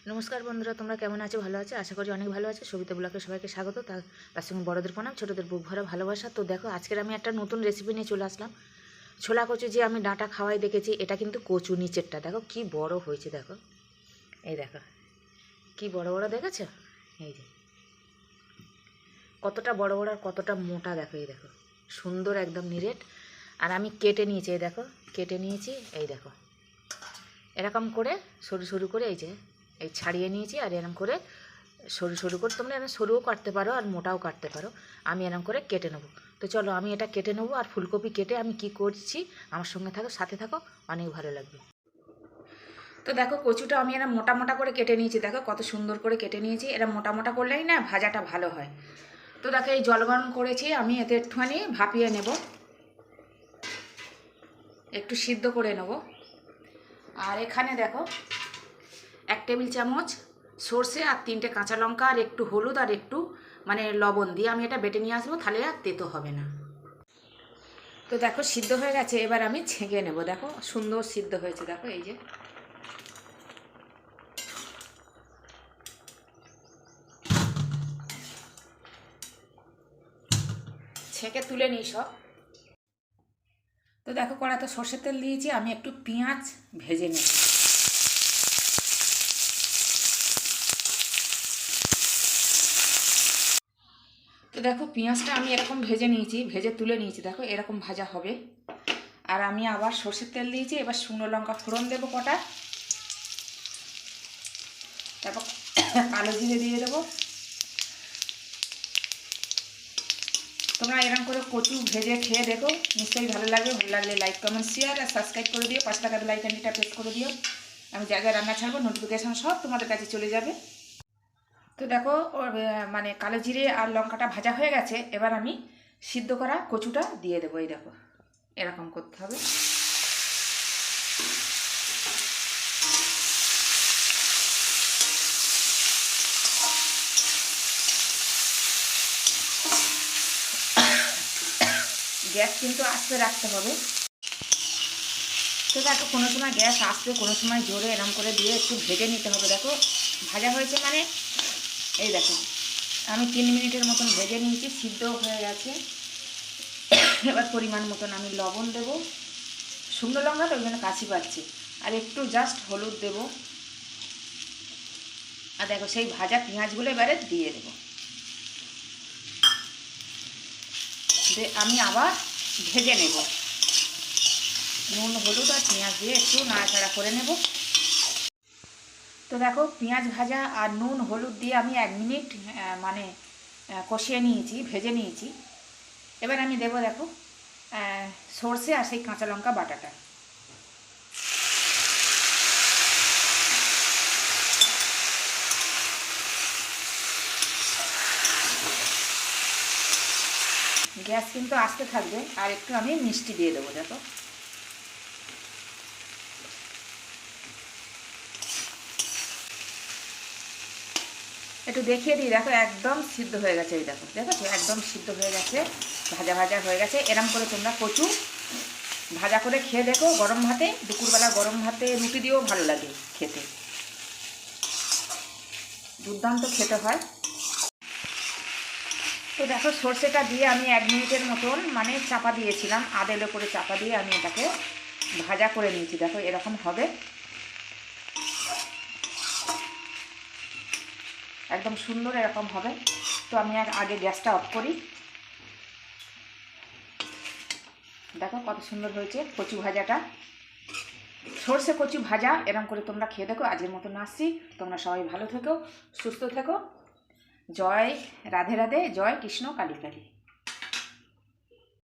নমস্কার বন্ধুরা, তোমরা কেমন আছো? ভালো আছো? আশা করি অনেক ভালো আছে। সবিতা ব্লগে সবাইকে স্বাগত। তার সঙ্গে বড়দের প্রণাম, ছোটোদের বুক ভরা ভালোবাসা। তো দেখো, আজকের আমি একটা নতুন রেসিপি নিয়ে চলে আসলাম। ছোলা কচু যে আমি ডাঁটা খাওয়াই দেখেছি, এটা কিন্তু কচু নিচেরটা দেখো কি বড় হয়েছে। দেখো, এই দেখো কি বড় বড় দেখেছো? এই যে কতটা বড় বড় আর কতটা মোটা, দেখো এই দেখো সুন্দর একদম নিরেট। আর আমি কেটে নিয়েছি, এই দেখো কেটে নিয়েছি, এই দেখো এরকম করে সরু সরু করে এই ছাড়িয়ে নিয়েছি। আর এরকম করে সরু সরু করে, তোমরা এরকম সরুও কাটতে পারো আর মোটাও কাটতে পারো। আমি এরকম করে কেটে নেবো। তো চলো আমি এটা কেটে নেবো। আর ফুলকপি কেটে আমি কি করছি আমার সঙ্গে থাকো, সাথে থাকো, অনেক ভালো লাগবে। তো দেখো কচুটা আমি এরকম মোটা মোটা করে কেটে নিয়েছি। দেখো কত সুন্দর করে কেটে নিয়েছি। এরা মোটা মোটা করলেই না ভাজাটা ভালো হয়। তো দেখো এই জল গরম করেছি, আমি এতে একটুখানি ভাপিয়ে নেব, একটু সিদ্ধ করে নেব। আর এখানে দেখো 1 টেবিল চামচ সর্ষে আর 3টে কাঁচা লঙ্কা আর একটু হলুদ আর একটু লবণ দিয়ে আমি এটা বেটে নিয়ে আসবো, তাহলে আর তেতো হবে না। তো দেখো সিদ্ধ হয়ে গেছে, এবার আমি ছেঁকে নেব। দেখো সুন্দর সিদ্ধ হয়েছে, দেখো এই যে ছেঁকে তুলে নিই সব। তো দেখো কড়াতে সর্ষের তেল দিয়েছি, আমি একটু পেঁয়াজ ভেজে নেব। তো দেখো পেঁয়াজটা আমি এরকম ভেজে নিয়েছি, ভেজে তুলে নিয়েছি, দেখো এরকম ভাজা হবে। আর আমি আবার সর্ষের তেল দিয়েছি, এবার শুকনো লঙ্কা ফোড়ন দেবো কটা, তারপর কালো জিরে দিয়ে দেবো। তোমরা এরকম করে কচু ভেজে খেয়ে দেখো, নিশ্চয়ই ভালো লাগবে। ভালো লাগলে লাইক কমেন্ট শেয়ার আর সাবস্ক্রাইব করে দিও, পাশে থাকা বেল আইকনটা প্রেস করে দিও। আমি জায়গায় রান্না ছাড়বো নোটিফিকেশান সব তোমাদের কাছে চলে যাবে। তো দেখো কালো জিরে আর লঙ্কাটা ভাজা হয়ে গেছে, এবার আমি সিদ্ধ করা কচুটা দিয়ে দেবো। এই দেখো এরকম করতে হবে। গ্যাস কিন্তু আস্তে রাখতে হবে। তো দেখো কোনো সময় গ্যাস আস্তে, কোনো সময় জোরে, এরকম করে দিয়ে একটু ভেজে নিতে হবে। দেখো ভাজা হয়েছে এই দেখো আমি 3 মিনিটের মতন ভেজে নিয়েছি, সিদ্ধ হয়ে গেছে। এবার পরিমাণ মতন আমি লবণ দেবো, শুকনো লঙ্কা তো ওই জন্য কাশি পাচ্ছি, আর একটু জাস্ট হলুদ দেবো। আর দেখো সেই ভাজা পেঁয়াজগুলো এবারে দিয়ে দেবো। আমি আবার ভেজে নেব, নুন হলুদ আর পেঁয়াজ দিয়ে একটু নাড়াচাড়া করে নেব। তো দেখো পেঁয়াজ ভাজা আর নুন হলুদ দিয়ে আমি 1 মিনিট কষিয়ে নিয়েছি, ভেজে নিয়েছি। এবার আমি দেবো দেখো সর্ষে আর সেই কাঁচা লঙ্কা বাটাটা। গ্যাস কিন্তু আস্তে থাকবে। আর একটু আমি মিষ্টি দিয়ে দেবো। দেখো একটু দেখিয়ে দিই, দেখো একদম সিদ্ধ হয়ে গেছে। এই দেখো দেখো একদম সিদ্ধ হয়ে গেছে, ভাজা ভাজা হয়ে গেছে। এরম করে তোমরা কচু ভাজা করে খেয়ে দেখো, গরম ভাতে, দুপুরবেলা গরম ভাতে রুটি দিয়েও ভালো লাগে খেতে, দুর্দান্ত খেতে হয়। তো দেখো সর্ষেটা দিয়ে আমি 1 মিনিটের মতন চাপা দিয়েছিলাম, আদেলো করে চাপা দিয়ে আমি এটাকে ভাজা করে নিয়েছি। দেখো এরকম হবে, একদম সুন্দর এরকম হবে। তো আমি আগে গ্যাসটা অফ করি। দেখো কত সুন্দর হয়েছে কচু ভাজাটা, সর্ষে কচু ভাজা। এরকম করে তোমরা খেয়ে দেখো। আজকের মতন আসছি, তোমরা সবাই ভালো থেকো, সুস্থ থেকো। জয় রাধে রাধে, জয় কৃষ্ণ কালী কালী।